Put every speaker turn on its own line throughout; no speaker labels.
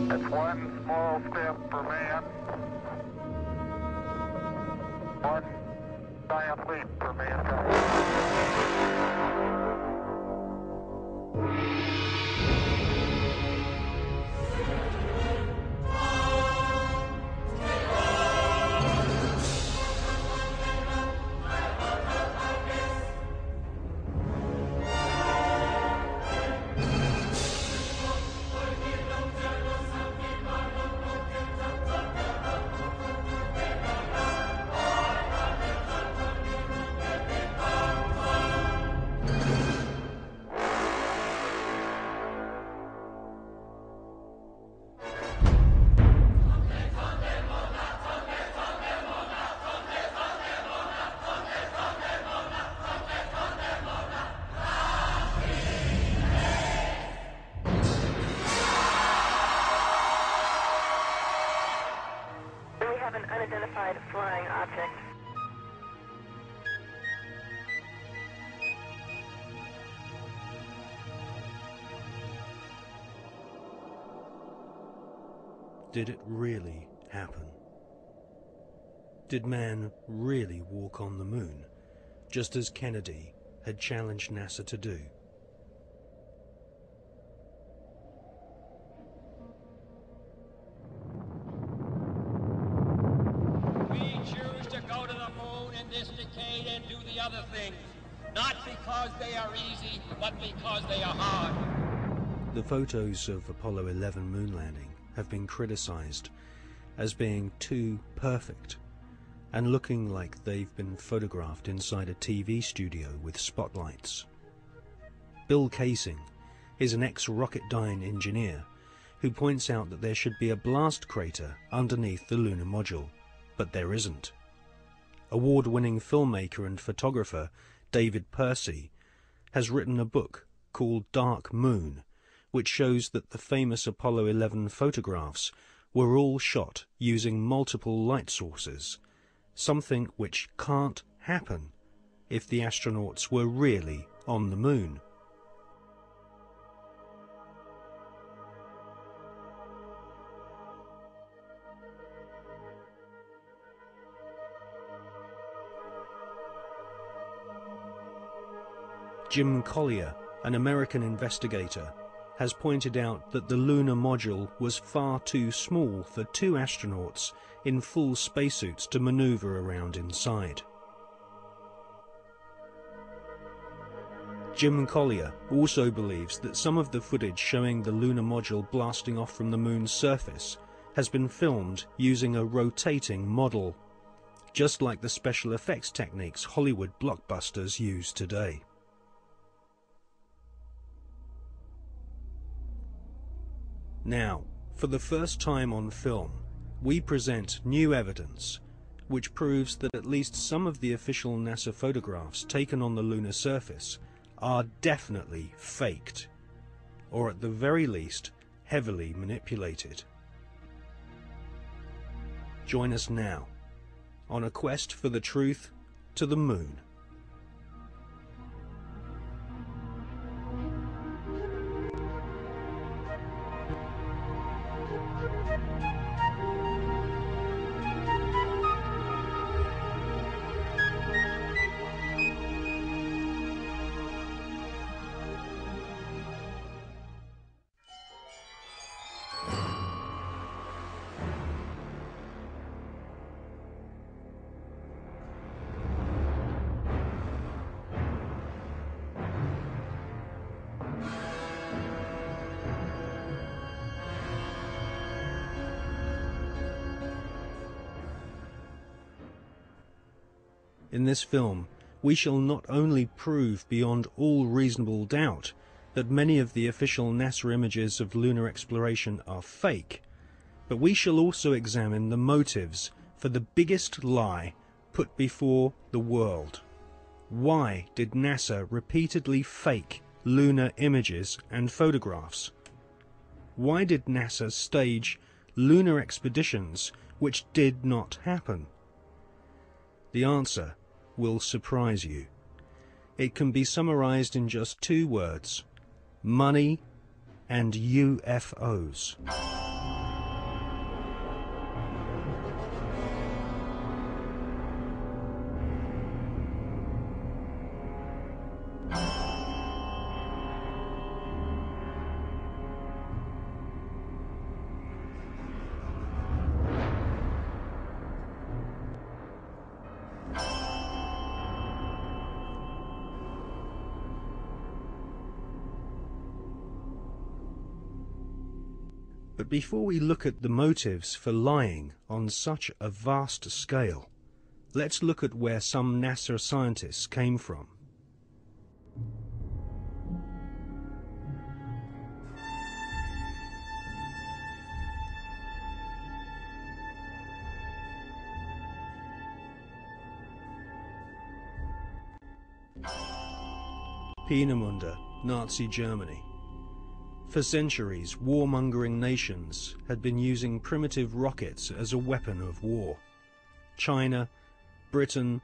It's one small step for man, one giant leap for mankind.
We have an unidentified flying object.
Did it really happen? Did man really walk on the moon, just as Kennedy had challenged NASA to do?
We choose to go to the moon in this decade and do the other things, not because they are easy, but because they are hard.
The photos of Apollo 11 moon landing have been criticized as being too perfect and looking like they've been photographed inside a TV studio with spotlights. Bill Casing is an ex-Rocketdyne engineer who points out that there should be a blast crater underneath the lunar module, but there isn't. Award-winning filmmaker and photographer David Percy has written a book called Dark Moon, which shows that the famous Apollo 11 photographs were all shot using multiple light sources, something which can't happen if the astronauts were really on the moon. Jim Collier, an American investigator, has pointed out that the lunar module was far too small for 2 astronauts in full spacesuits to maneuver around inside. Jim Collier also believes that some of the footage showing the lunar module blasting off from the moon's surface has been filmed using a rotating model, just like the special effects techniques Hollywood blockbusters use today. Now, for the first time on film, we present new evidence which proves that at least some of the official NASA photographs taken on the lunar surface are definitely faked, or at the very least, heavily manipulated. Join us now on a quest for the truth to the moon. In this film, we shall not only prove beyond all reasonable doubt that many of the official NASA images of lunar exploration are fake, but we shall also examine the motives for the biggest lie put before the world. Why did NASA repeatedly fake lunar images and photographs? Why did NASA stage lunar expeditions which did not happen? The answer will surprise you. It can be summarized in just 2 words: money and UFOs. But before we look at the motives for lying on such a vast scale, let's look at where some NASA scientists came from. Peenemünde, Nazi Germany. For centuries, warmongering nations had been using primitive rockets as a weapon of war. China, Britain,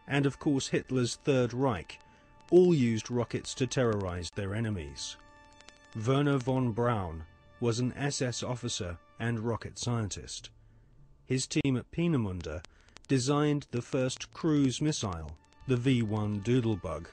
and of course Hitler's Third Reich all used rockets to terrorize their enemies. Werner von Braun was an SS officer and rocket scientist. His team at Peenemünde designed the first cruise missile, the V-1 Doodlebug.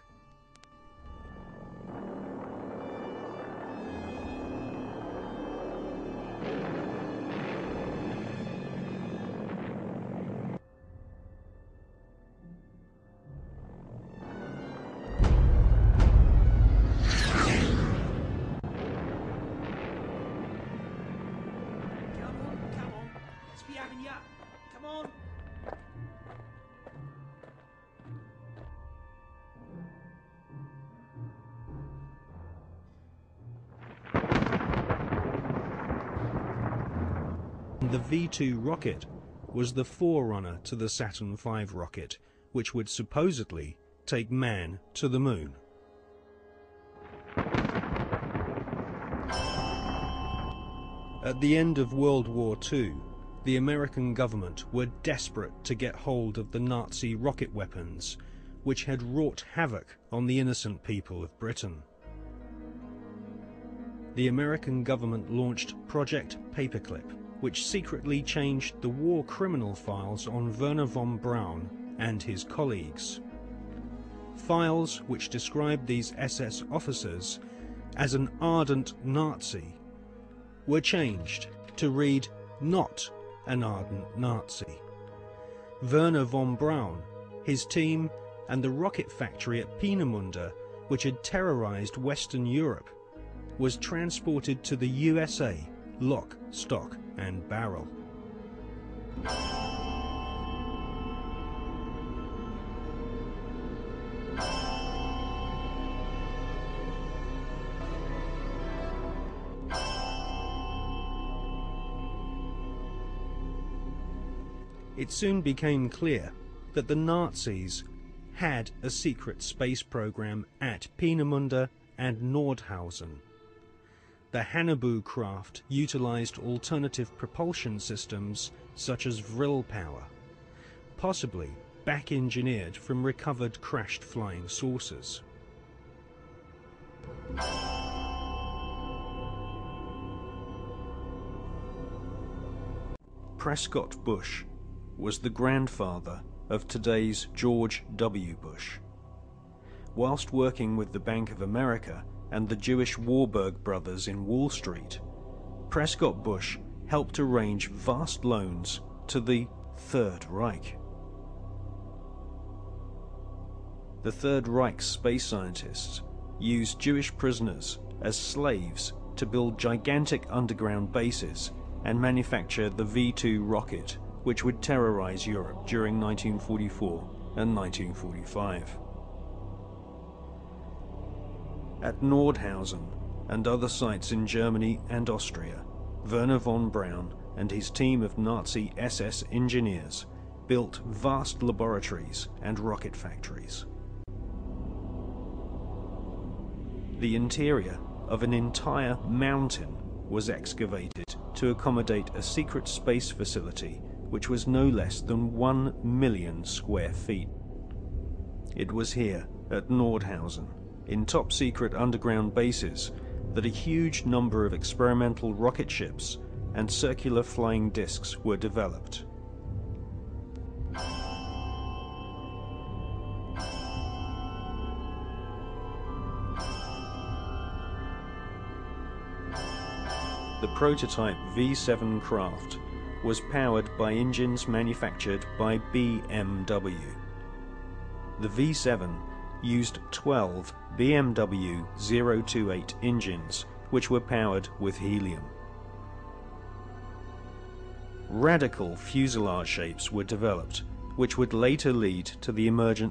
The V-2 rocket was the forerunner to the Saturn V rocket, which would supposedly take man to the moon. At the end of World War II, the American government were desperate to get hold of the Nazi rocket weapons, which had wrought havoc on the innocent people of Britain. The American government launched Project Paperclip, which secretly changed the war criminal files on Werner von Braun and his colleagues. Files which described these SS officers as an ardent Nazi were changed to read "not an ardent Nazi." Werner von Braun, his team, and the rocket factory at Peenemünde, which had terrorized Western Europe, was transported to the USA, lock, stock, and barrel. It soon became clear that the Nazis had a secret space program at Peenemünde and Nordhausen. The Hannibal craft utilized alternative propulsion systems such as vril power, possibly back-engineered from recovered crashed flying saucers. Prescott Bush was the grandfather of today's George W. Bush. Whilst working with the Bank of America and the Jewish Warburg brothers in Wall Street, Prescott Bush helped arrange vast loans to the Third Reich. The Third Reich's space scientists used Jewish prisoners as slaves to build gigantic underground bases and manufacture the V-2 rocket, which would terrorize Europe during 1944 and 1945. At Nordhausen and other sites in Germany and Austria, Werner von Braun and his team of Nazi SS engineers built vast laboratories and rocket factories. The interior of an entire mountain was excavated to accommodate a secret space facility which was no less than 1 million square feet. It was here, at Nordhausen, in top-secret underground bases, that a huge number of experimental rocket ships and circular flying discs were developed. The prototype V-7 craft was powered by engines manufactured by BMW. The V-7 used 12 BMW 028 engines, which were powered with helium. Radical fuselage shapes were developed, which would later lead to the emergence